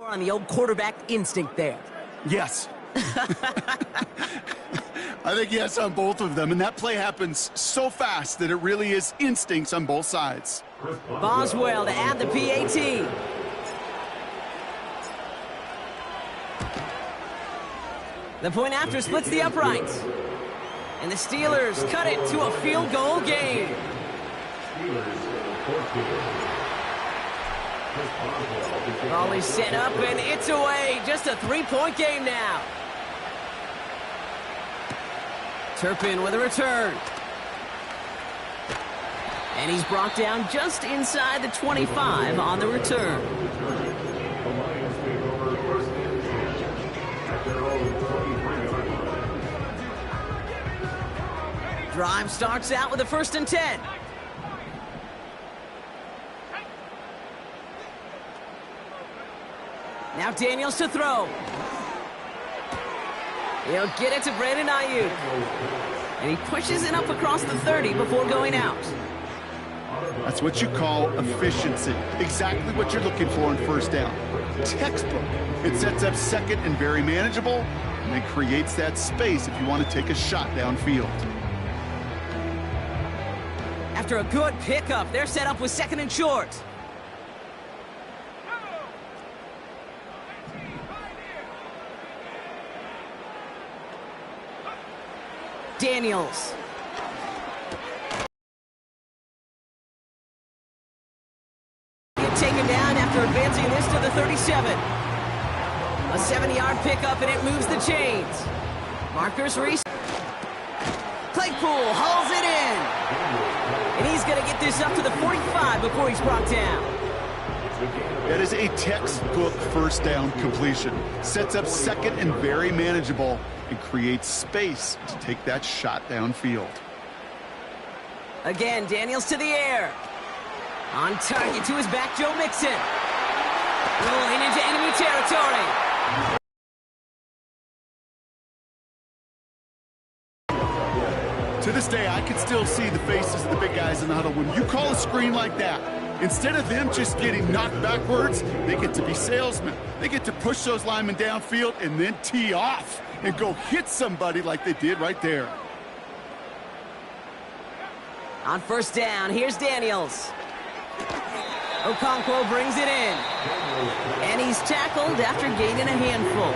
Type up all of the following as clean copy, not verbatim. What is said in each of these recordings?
On the old quarterback instinct there. Yes. I think yes on both of them, and that play happens so fast that it really is instincts on both sides. Boswell to add the PAT. The point after splits the uprights. And the Steelers cut it to a field goal game. Volley set up, and it's away. Just a three-point game now. Turpin with a return. And he's brought down just inside the 25 on the return. Drive starts out with a 1st and 10. Now Daniels to throw. He'll get it to Brandon Ayuk. And he pushes it up across the 30 before going out. That's what you call efficiency. Exactly what you're looking for on 1st down. Textbook. It sets up 2nd and very manageable, and it creates that space if you want to take a shot downfield. After a good pickup, they're set up with 2nd and short. Daniels. Taken down after advancing this to the 37. A 70-yard pickup, and it moves the chains. Marcus Reese. Claypool hauls it in. And he's going to get this up to the 45 before he's brought down. That is a textbook 1st down completion. Sets up 2nd and very manageable and creates space to take that shot downfield. Again, Daniels to the air. On target to his back, Joe Mixon. Rolling into enemy territory. To this day, I can still see the faces of the big guys in the huddle. When you call a screen like that, instead of them just getting knocked backwards, they get to be salesmen. They get to push those linemen downfield and then tee off and go hit somebody like they did right there. On 1st down, here's Daniels. Okonkwo brings it in. And he's tackled after gaining a handful.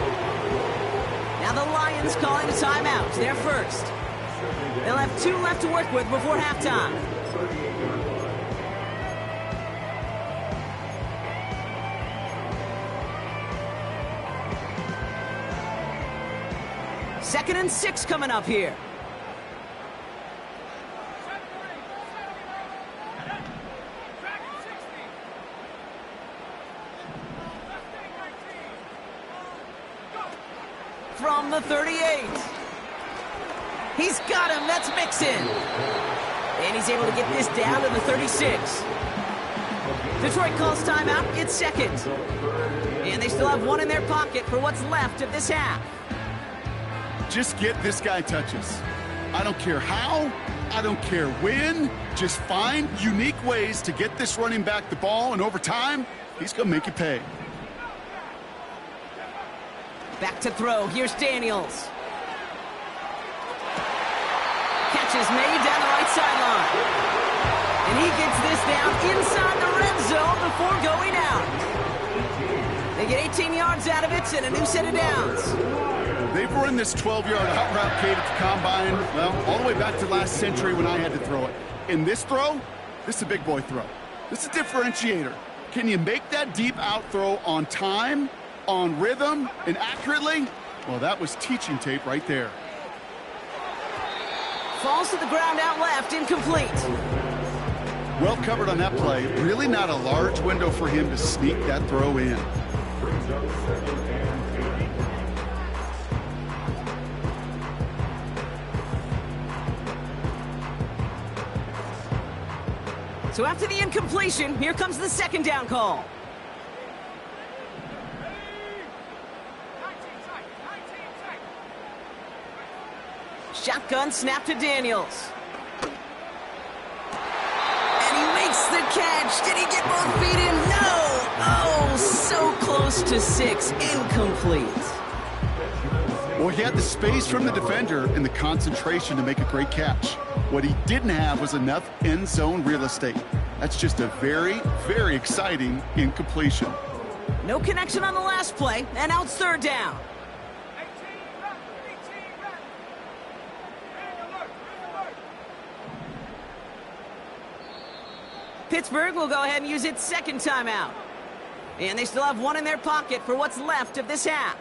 Now the Lions calling a timeout. They're first. They'll have 2 left to work with before halftime. Second and 6 coming up here. From the 38. He's got him. That's Mixon. And he's able to get this down to the 36. Detroit calls timeout. It's 2nd. And they still have 1 in their pocket for what's left of this half. Just get this guy touches. I don't care how. I don't care when. Just find unique ways to get this running back the ball, and over time, he's going to make you pay. Back to throw. Here's Daniels. Catch is made down the right sideline. And he gets this down inside the red zone before going out. They get 18 yards out of it and a new set of downs. They've run this 12-yard out route, Kate, at the combine, well, all the way back to last century when I had to throw it. In this throw, this is a big boy throw. This is a differentiator. Can you make that deep out throw on time, on rhythm, and accurately? Well, that was teaching tape right there. Falls to the ground out left, incomplete. Well covered on that play. Really not a large window for him to sneak that throw in. So after the incompletion, here comes the 2nd down call. Shotgun snap to Daniels. And he makes the catch. Did he get both feet in? No! Oh, so close to 6, incomplete. Well, he had the space from the defender and the concentration to make a great catch. What he didn't have was enough end zone real estate. That's just a very, very exciting incompletion. No connection on the last play, and now it's third down. Pittsburgh will go ahead and use its second timeout. And they still have one in their pocket for what's left of this half.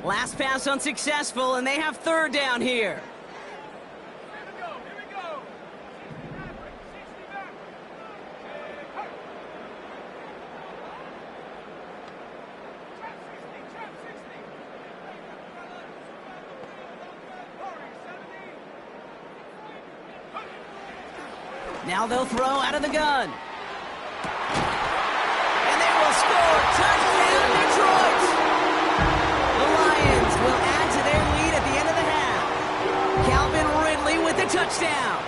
Last pass unsuccessful, and they have third down here. Now they'll throw out of the gun. And they will score. Touchdown, Detroit! The Lions will add to their lead at the end of the half. Calvin Ridley with the touchdown.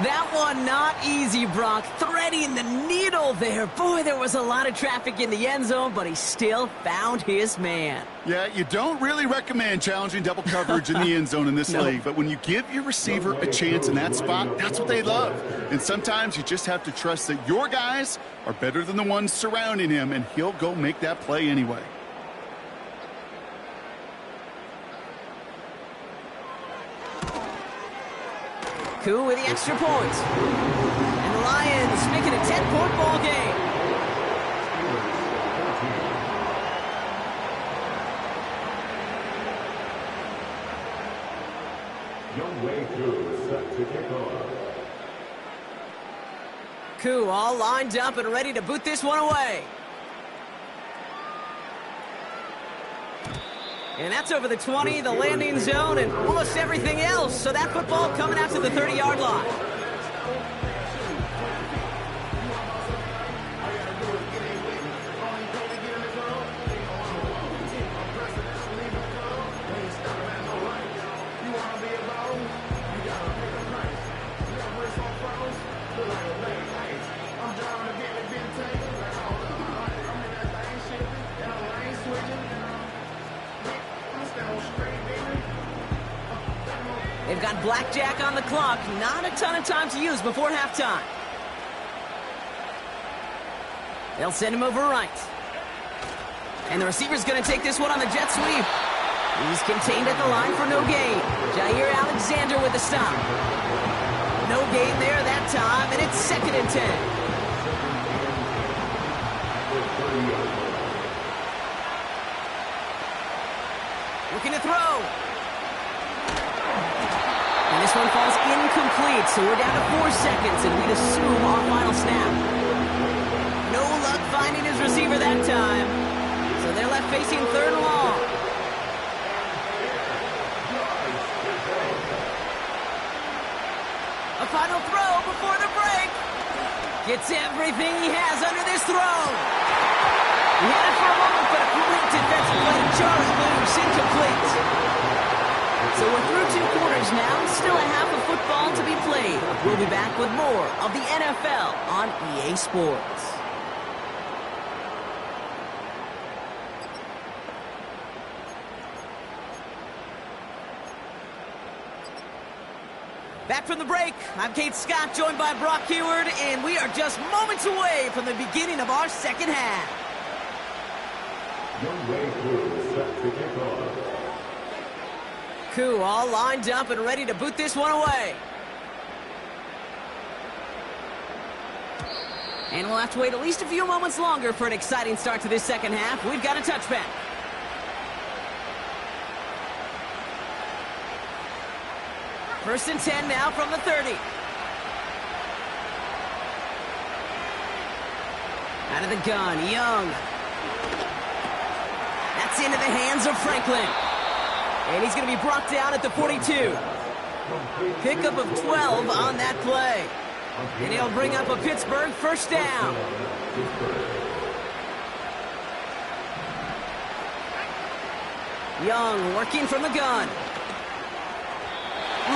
That one not easy, Brock. Threading the needle there. Boy, there was a lot of traffic in the end zone, but he still found his man. Yeah, you don't really recommend challenging double coverage in the end zone in this league, but when you give your receiver a chance in that spot, that's what they love. And sometimes you just have to trust that your guys are better than the ones surrounding him, and he'll go make that play anyway. Koo with the extra point. And the Lions make it a 10-point ball game. Koo all lined up and ready to boot this one away. And that's over the 20, the landing zone, and almost everything else. So that football coming out to the 30-yard line. They've got blackjack on the clock. Not a ton of time to use before halftime. They'll send him over right. And the receiver's going to take this one on the jet sweep. He's contained at the line for no gain. Jair Alexander with the stop. No gain there that time, and it's 2nd and 10. Looking to throw. And this one falls incomplete, so we're down to 4 seconds, and we'd assume our final snap. No luck finding his receiver that time, so they're left facing 3rd and long. A final throw before the break. Gets everything he has under this throw. He had it for a moment, but a great defensive play to Charlie Moose, incomplete. So we're through 2 quarters now, still a half of football to be played. We'll be back with more of the NFL on EA Sports. Back from the break, I'm Kate Scott, joined by Brock Huard, and we are just moments away from the beginning of our second half. Koo all lined up and ready to boot this one away. And we'll have to wait at least a few moments longer for an exciting start to this second half. We've got a touchback. First and 10 now from the 30. Out of the gun, Young. That's into the hands of Franklin. And he's going to be brought down at the 42. Pickup of 12 on that play. And he'll bring up a Pittsburgh first down. Young working from the gun.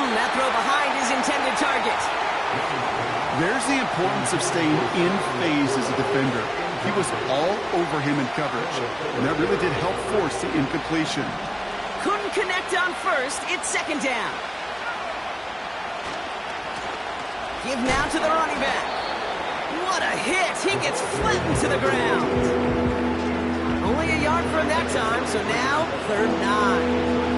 That throw behind his intended target. There's the importance of staying in phase as a defender. He was all over him in coverage, and that really did help force the incompletion. Couldn't connect on first. It's second down. Give now to the running back. What a hit. He gets flattened to the ground. Only a yard from that time, so now 3rd and 9.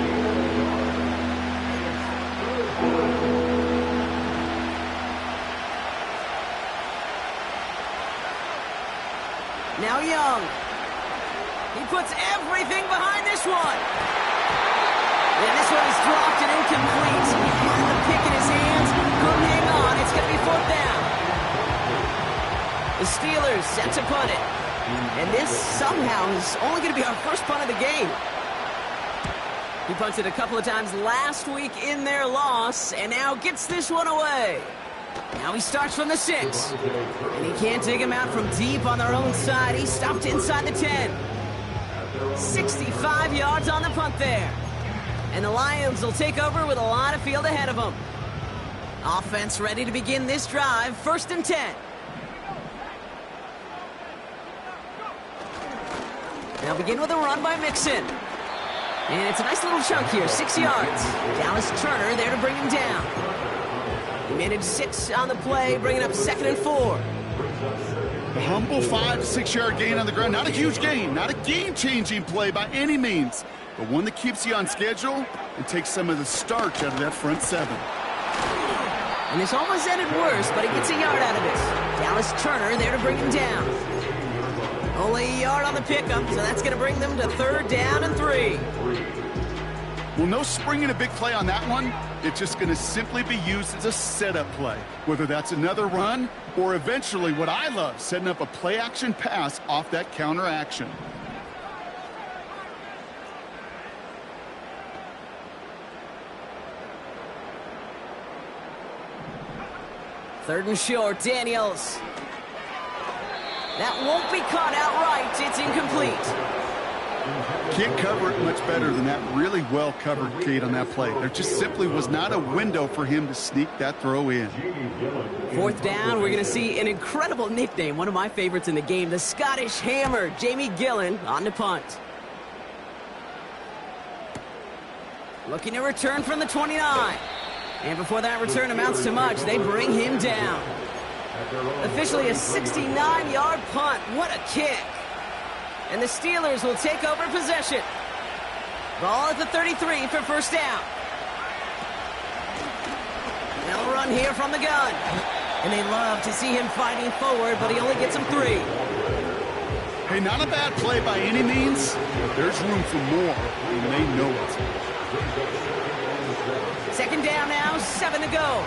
Now Young. He puts everything behind this one. And this one is dropped and incomplete. He had the pick in his hands. Couldn't hang on. It's going to be 4th down. The Steelers set to punt it. And this somehow is only going to be our first punt of the game. He punted a couple of times last week in their loss, and now gets this one away. Now he starts from the 6. And he can't dig him out from deep on their own side. He stopped inside the 10. 65 yards on the punt there. And the Lions will take over with a lot of field ahead of them. Offense ready to begin this drive. 1st and 10. Now begin with a run by Mixon. And it's a nice little chunk here, 6 yards. Dallas Turner there to bring him down. He managed 6 on the play, bringing up 2nd and 4. A humble 5 to 6 yard gain on the ground. Not a huge gain, not a game-changing play by any means, but one that keeps you on schedule and takes some of the starch out of that front 7. And this almost ended worse, but he gets a yard out of this. Dallas Turner there to bring him down. Only a yard on the pickup, so that's going to bring them to 3rd down and 3. Well, no springing a big play on that one. It's just going to simply be used as a setup play, whether that's another run or eventually what I love, setting up a play-action pass off that counter action. Third and short, Daniels. That won't be caught outright. It's incomplete. Can't cover it much better than that really well covered Kate on that play. There just simply was not a window for him to sneak that throw in. 4th down, we're going to see an incredible nickname, one of my favorites in the game, the Scottish Hammer, Jamie Gillen on the punt. Looking to return from the 29. And before that return amounts to much, they bring him down. Officially a 69-yard punt. What a kick. And the Steelers will take over possession. Ball at the 33 for 1st down. They'll run here from the gun. And they love to see him fighting forward, but he only gets them 3. Hey, not a bad play by any means, but there's room for more, and they know it. 2nd down now, 7 to go.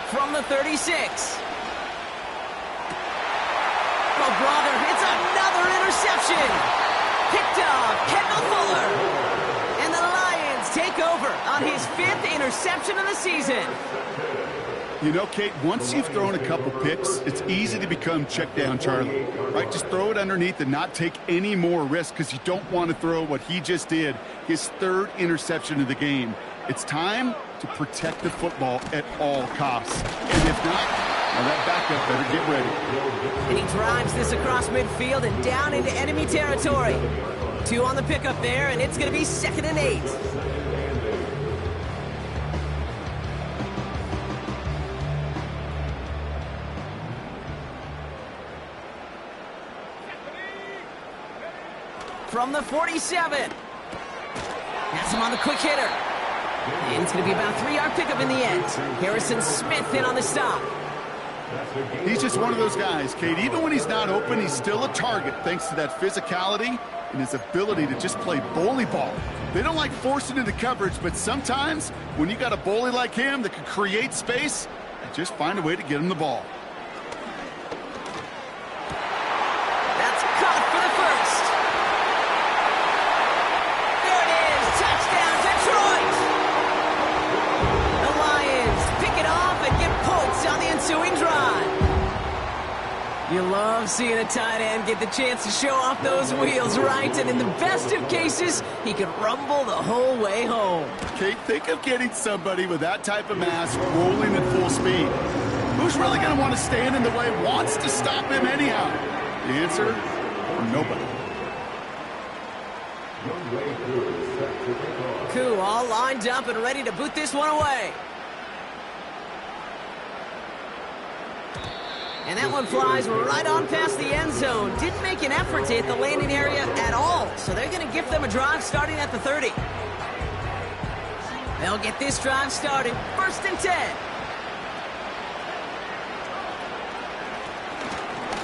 From the 36. Oh, brother, it's another interception. Picked off Kendall Fuller. And the Lions take over on his 5th interception of the season. You know, Kate, once you've thrown a couple picks, it's easy to become check down Charlie, right? Just throw it underneath and not take any more risk because you don't want to throw what he just did, his 3rd interception of the game. It's time to protect the football at all costs. And if not, well, that backup better get ready. And he drives this across midfield and down into enemy territory. 2 on the pickup there, and it's going to be 2nd and 8. From the 47. That's him on the quick hitter. And it's going to be about a 3-yard pickup in the end. Harrison Smith in on the stop. He's just one of those guys, Kate. Even when he's not open, he's still a target thanks to that physicality and his ability to just play bully ball. They don't like forcing into coverage, but sometimes when you got a bully like him that can create space, just find a way to get him the ball. That's caught for the first. You love seeing a tight end get the chance to show off those wheels, right? And in the best of cases, he can rumble the whole way home. Kate, think of getting somebody with that type of mass rolling at full speed. Who's really going to want to stand in the way, wants to stop him anyhow? The answer, nobody. Koo all lined up and ready to boot this one away. And that one flies right on past the end zone. Didn't make an effort to hit the landing area at all, so they're going to gift them a drive starting at the 30. They'll get this drive started. 1st and 10.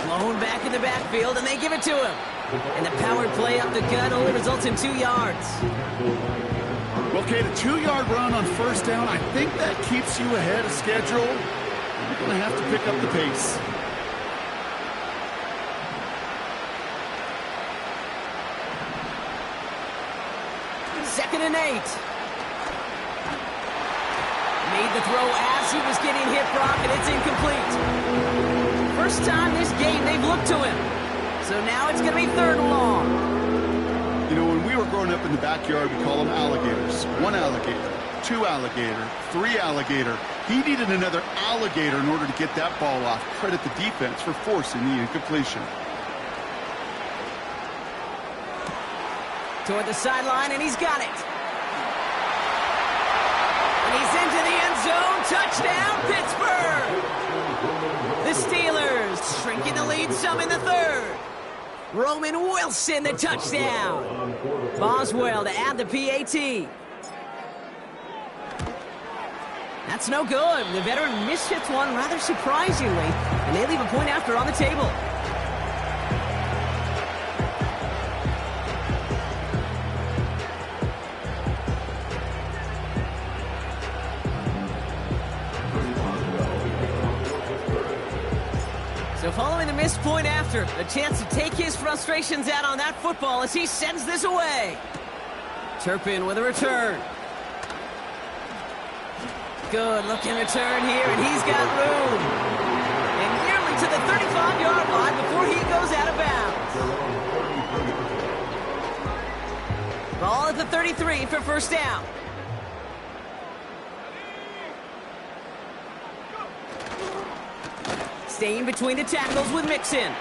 Blown back in the backfield, and they give it to him. And the powered play up the gut only results in 2 yards. Well, Kate, a 2-yard run on 1st down, I think that keeps you ahead of schedule. You're going to have to pick up the pace. Second and 8. Made the throw as he was getting hit, Brock, and it's incomplete. First time this game they've looked to him. So now it's going to be 3rd and long. You know, when we were growing up in the backyard, we call them alligators. 1 alligator, 2 alligator, 3 alligator. He needed another alligator in order to get that ball off. Credit the defense for forcing the incompletion. Toward the sideline, and he's got it. And he's into the end zone. Touchdown, Pittsburgh! The Steelers shrinking the lead some in the 3rd. Roman Wilson, the touchdown. Boswell to add the PAT. That's no good. The veteran mishits one rather surprisingly, and they leave a point after on the table. So following the missed point after, a chance to take his frustrations out on that football as he sends this away. Turpin with a return. Good looking return here, and he's got room. And nearly to the 35-yard line before he goes out of bounds. Ball at the 33 for 1st down. Staying between the tackles with Mixon.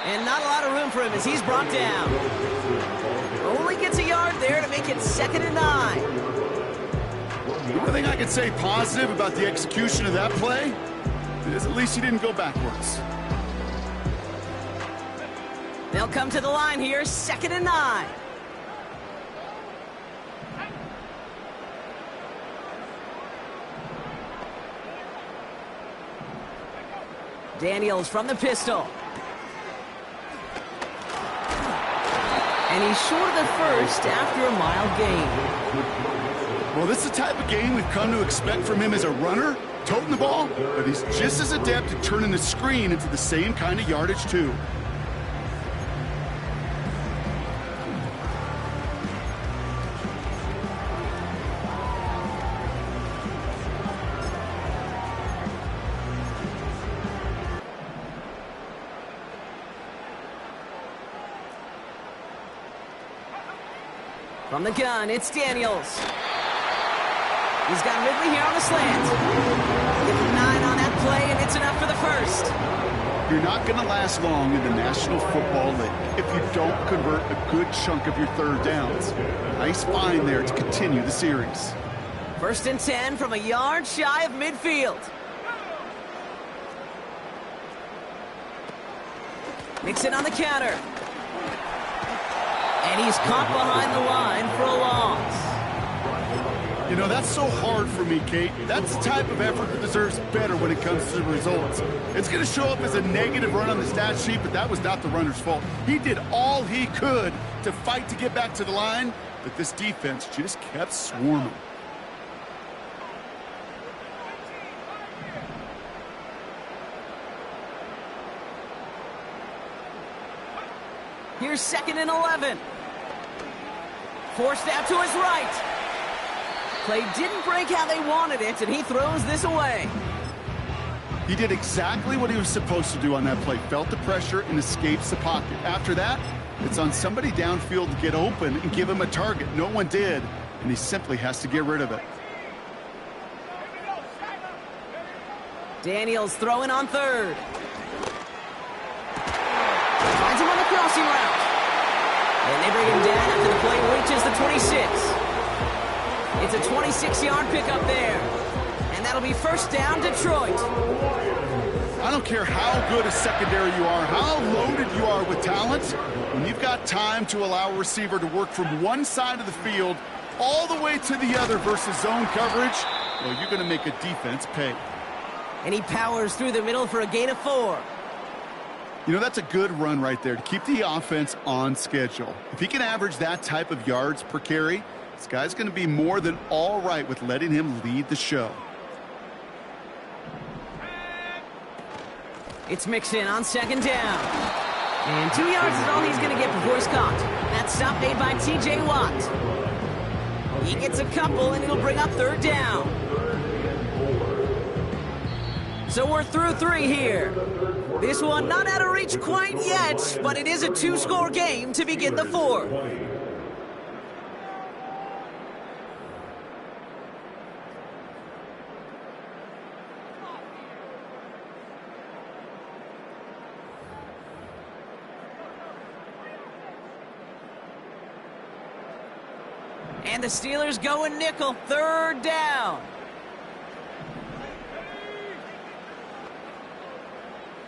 And not a lot of room for him as he's brought down. Only gets a yard there to make it 2nd and 9. The only thing I can say positive about the execution of that play is at least he didn't go backwards. They'll come to the line here, 2nd and 9. Daniels from the pistol. And he's short of the 1st after a mile gain. Well, this is the type of game we've come to expect from him as a runner, toting the ball, but he's just as adept at turning the screen into the same kind of yardage, too. From the gun, it's Daniels. He's got Ridley here on the slant. Give him 9 on that play, and it's enough for the 1st. You're not going to last long in the National Football League if you don't convert a good chunk of your 3rd downs. Nice find there to continue the series. 1st and 10 from a yard shy of midfield. Mixon on the counter. And he's caught behind the line for a loss. You know, that's so hard for me, Kate. That's the type of effort that deserves better when it comes to the results. It's going to show up as a negative run on the stat sheet, but that was not the runner's fault. He did all he could to fight to get back to the line, but this defense just kept swarming. Here's 2nd and 11. Forced out to his right. Play didn't break how they wanted it, and he throws this away. He did exactly what he was supposed to do on that play. Felt the pressure and escapes the pocket. After that, it's on somebody downfield to get open and give him a target. No one did, and he simply has to get rid of it. Daniels throwing on third. Finds him on the crossing route. And they bring him down after the play reaches the 26. It's a 26-yard pickup there. And that'll be first down, Detroit. I don't care how good a secondary you are, how loaded you are with talent. When you've got time to allow a receiver to work from one side of the field all the way to the other versus zone coverage, well, you're going to make a defense pay. And he powers through the middle for a gain of 4. You know, that's a good run right there to keep the offense on schedule. If he can average that type of yards per carry, this guy's going to be more than all right with letting him lead the show. It's Mixon on second down. And 2 yards is all he's going to get before he's caught. That stop made by T.J. Watt. He gets a couple, and it'll bring up third down. So we're through 3 here. This one not out of reach quite yet, but it is a 2-score game to begin the 4th. And the Steelers going nickel, third down.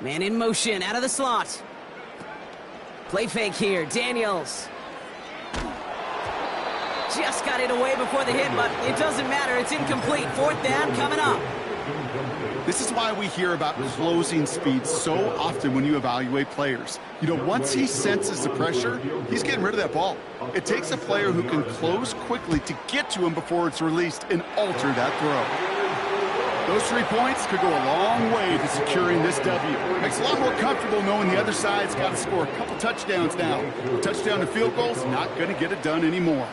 Man in motion, out of the slot. Play fake here, Daniels. Just got it away before the hit, but it doesn't matter. It's incomplete. Fourth down coming up. This is why we hear about closing speed so often when you evaluate players. You know, once he senses the pressure, he's getting rid of that ball. It takes a player who can close quickly to get to him before it's released and alter that throw. Those 3 points could go a long way to securing this W. Makes it a lot more comfortable knowing the other side's got to score a couple touchdowns now. A touchdown and field goals, not going to get it done anymore.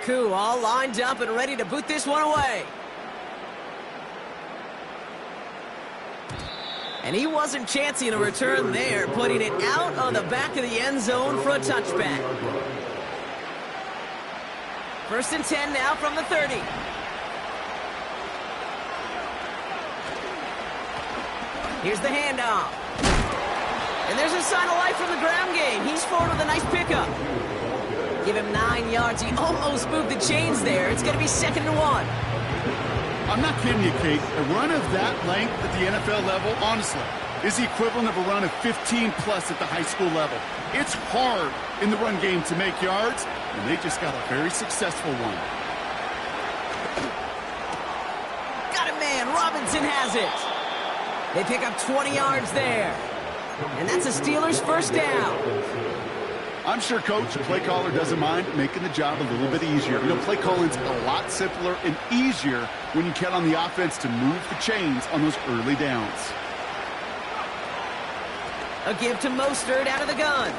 Koo all lined up and ready to boot this one away. And he wasn't chancing a return there, putting it out on the back of the end zone for a touchback. First and 10 now from the 30. Here's the handoff. And there's a sign of life from the ground game. He's forward with a nice pickup. Give him 9 yards. He almost moved the chains there. It's going to be 2nd and 1. I'm not kidding you, Kate. A run of that length at the NFL level, honestly, is the equivalent of a run of 15-plus at the high school level. It's hard in the run game to make yards, and they just got a very successful one. Got it, man. Robinson has it. They pick up 20 yards there. And that's a Steelers first down. I'm sure Coach, play caller, doesn't mind making the job a little bit easier. You know, play calling's a lot simpler and easier when you count on the offense to move the chains on those early downs. A give to Mostert out of the gun.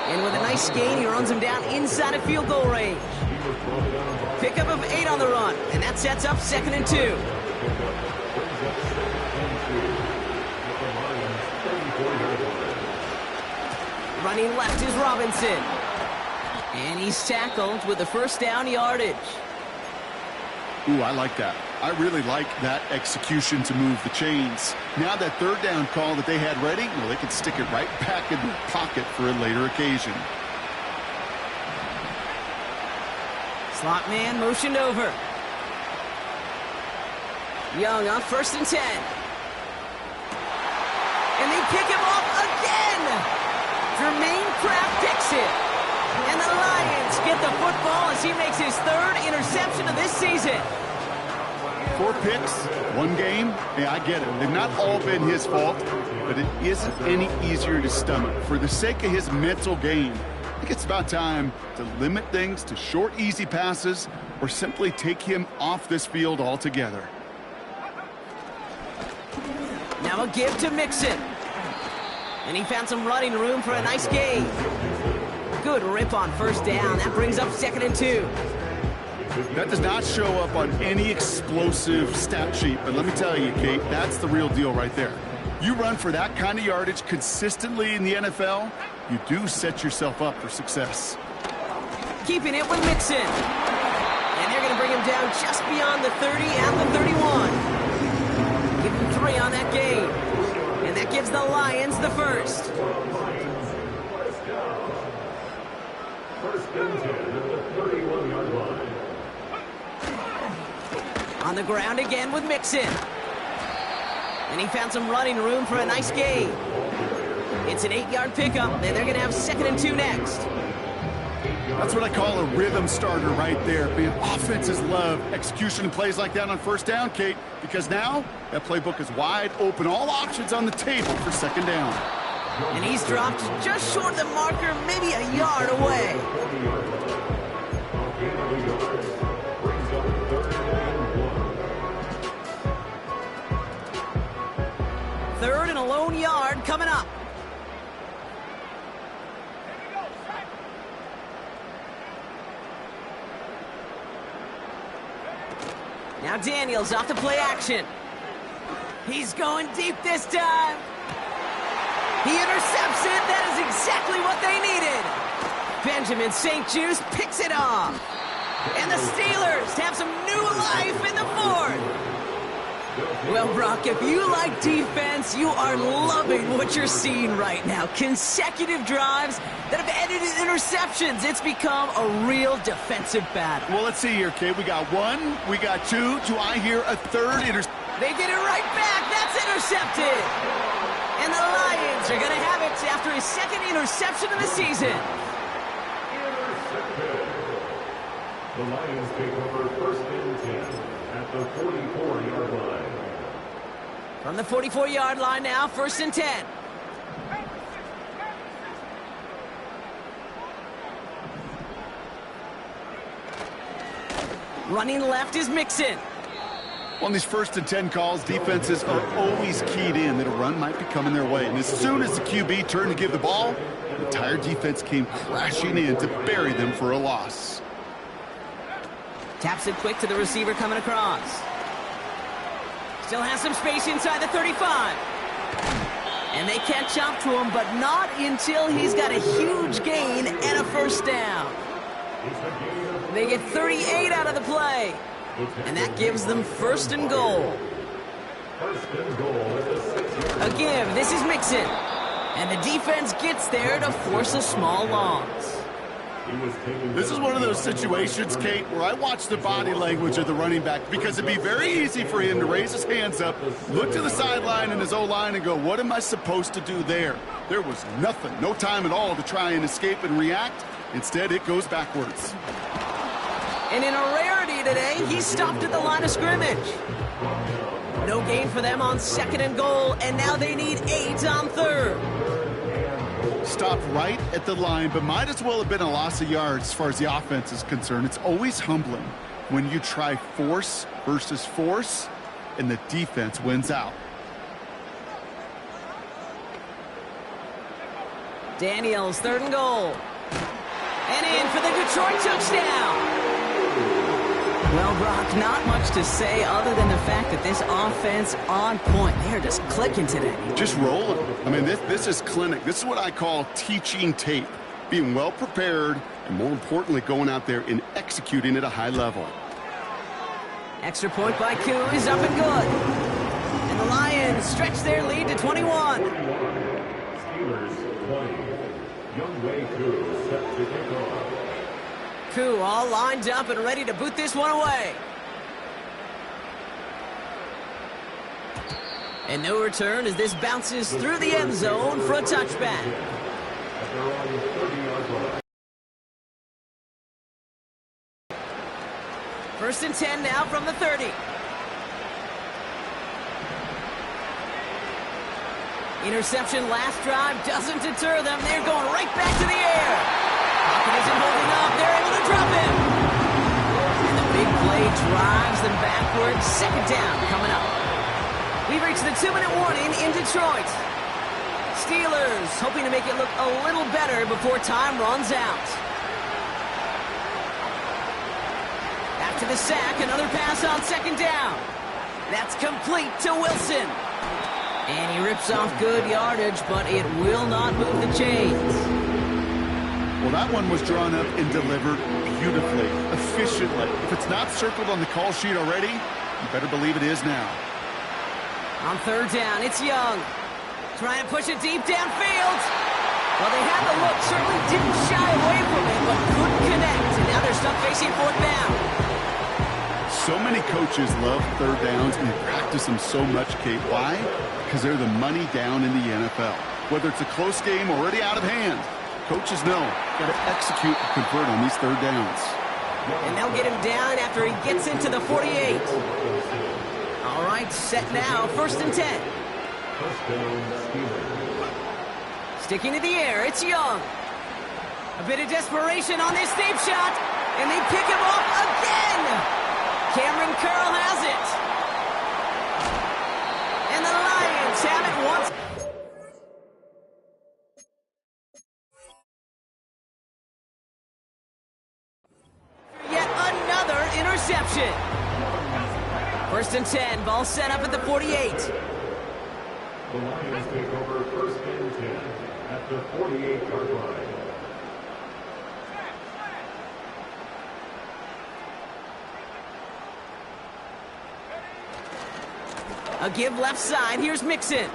And with a nice gain, he runs him down inside of field goal range. Pickup of 8 on the run, and that sets up 2nd and 2. Running left is Robinson. And he's tackled with the first down yardage. Ooh, I like that. I really like that execution to move the chains. Now that third down call that they had ready, well, they can stick it right back in the pocket for a later occasion. Slot man motioned over. Young on 1st and 10. And they pick him off again. Jermaine Pratt picks it. And the Lions get the football as he makes his 3rd interception of this season. 4 picks, 1 game. Yeah, I get it. They've not all been his fault, but it isn't any easier to stomach. For the sake of his mental game, I think it's about time to limit things to short, easy passes or simply take him off this field altogether. Now a give to Mixon. And he found some running room for a nice gain. Good rip on first down. That brings up 2nd and 2. That does not show up on any explosive stat sheet, but let me tell you, Kate, that's the real deal right there. You run for that kind of yardage consistently in the NFL, you do set yourself up for success. Keeping it with Mixon. And they're going to bring him down just beyond the 30 and the 31. Give him 3 on that gain. And that gives the Lions the first. First and 10 at the 31-yard line. On the ground again with Mixon. And he found some running room for a nice gain. It's an 8-yard pickup, and they're going to have 2nd and 2 next. That's what I call a rhythm starter right there. Man, offenses love execution and plays like that on first down, Kate, because now that playbook is wide open. All options on the table for 2nd down. And he's dropped just short of the marker, maybe a yard away. Third and a lone yard coming up. Now Daniels off to play action. He's going deep this time. He intercepts it. That is exactly what they needed. Benjamin St-Juste picks it off. And the Steelers have some new life in the 4th. Well, Brock, if you like defense, you are loving what you're seeing right now. Consecutive drives that have ended in interceptions. It's become a real defensive battle. Well, let's see here, Kate. We got 1, we got 2. Do I hear a 3rd interception? They get it right back. That's intercepted. And the Lions are going to have it after his 2nd interception of the season. Intercepted. The Lions take over first and 10 at the 44-yard line. From the 44-yard line now, 1st and 10. Running left is Mixon. On these 1st and 10 calls, defenses are always keyed in that a run might be coming their way. And as soon as the QB turned to give the ball, the entire defense came crashing in to bury them for a loss. Taps it quick to the receiver coming across. Still has some space inside the 35. And they catch up to him, but not until he's got a huge gain and a 1st down. They get 38 out of the play. And that gives them 1st and goal. Again, this is Mixon. And the defense gets there to force a small loss. This is one of those situations, Kate, where I watch the body language of the running back because it'd be very easy for him to raise his hands up, look to the sideline and his O-line and go, what am I supposed to do there? There was nothing, no time at all to try and escape and react. Instead, it goes backwards. And in a rarity today, he stopped at the line of scrimmage. No gain for them on 2nd and goal, and now they need 8 on 3rd. Stopped right at the line, but might as well have been a loss of yards as far as the offense is concerned. It's always humbling when you try force versus force, and the defense wins out. Daniels, 3rd and goal. And in for the Detroit touchdown. Well, Brock, not much to say other than the fact that this offense on point. They're just clicking today. Just rolling. I mean, this is clinic. This is what I call teaching tape. Being well prepared, and more importantly, going out there and executing at a high level. Extra point by Koo is up and good. And the Lions stretch their lead to 21. Steelers 20. Younghoe Koo set to kick off. Koo all lined up and ready to boot this one away. And no return as this bounces through the end zone for a touchback. First and 10 now from the 30. Interception last drive doesn't deter them. They're going right back to the air. Pocket isn't holding up. They're able to drop him. And the big play drives them backwards. 2nd down coming up. We've reached the 2-minute warning in Detroit. Steelers hoping to make it look a little better before time runs out. After the sack, another pass on second down. That's complete to Wilson. And he rips off good yardage, but it will not move the chains. Well, that one was drawn up and delivered beautifully, efficiently. If it's not circled on the call sheet already, you better believe it is now. On third down, it's Young. Trying to push it deep downfield. Well, they had the look, certainly didn't shy away from it, but couldn't connect. And now they're stuck facing fourth down. So many coaches love third downs and they practice them so much, Kate. Why? Because they're the money down in the NFL. Whether it's a close game already out of hand, coaches know got to execute and convert on these third downs. And they'll get him down after he gets into the 48. All right, set now, 1st and 10. Sticking to the air, it's Young. A bit of desperation on this deep shot, and they pick him off again. Cameron Curl has it. And the Lions have it once. Yet another interception. 1st and 10, ball set up at the 48. The Lions take over 1st and 10 at the 48-yard line. A give left side. Here's Mixon.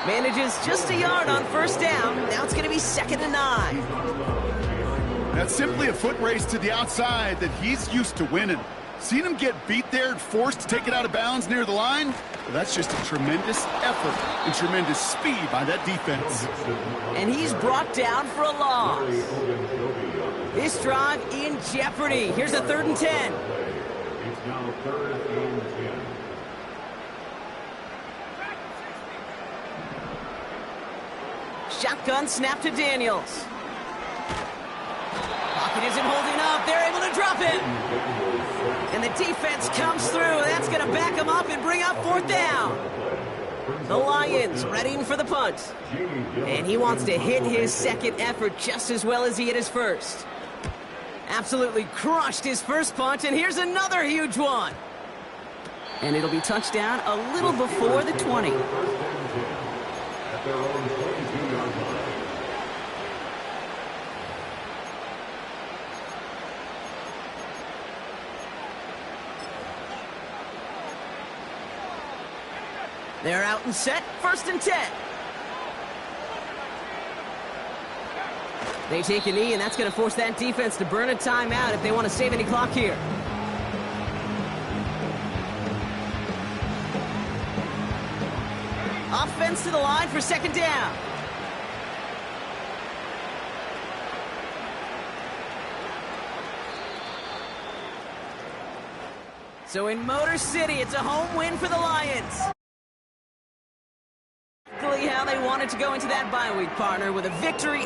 Manages just a yard on 1st down. Now it's going to be 2nd and 9. That's simply a foot race to the outside that he's used to winning. Seen him get beat there and forced to take it out of bounds near the line? Well, that's just a tremendous effort and tremendous speed by that defense. And he's brought down for a loss. This drive in jeopardy. Here's a 3rd and 10. It's now 3rd and 10. Shotgun snap to Daniels. Pocket isn't holding up. They're able to drop it. And the defense comes through. That's going to back them up and bring up 4th down. The Lions readying for the punt. And he wants to hit his second effort just as well as he hit his first. Absolutely crushed his first punt, and here's another huge one. And it'll be touchdown a little before the 20. At their own 22-yard line. They're out and set, 1st and 10. They take a knee, and that's going to force that defense to burn a timeout if they want to save any clock here. Offense to the line for 2nd down. So in Motor City, it's a home win for the Lions. How they wanted to go into that bye week, partner, with a victory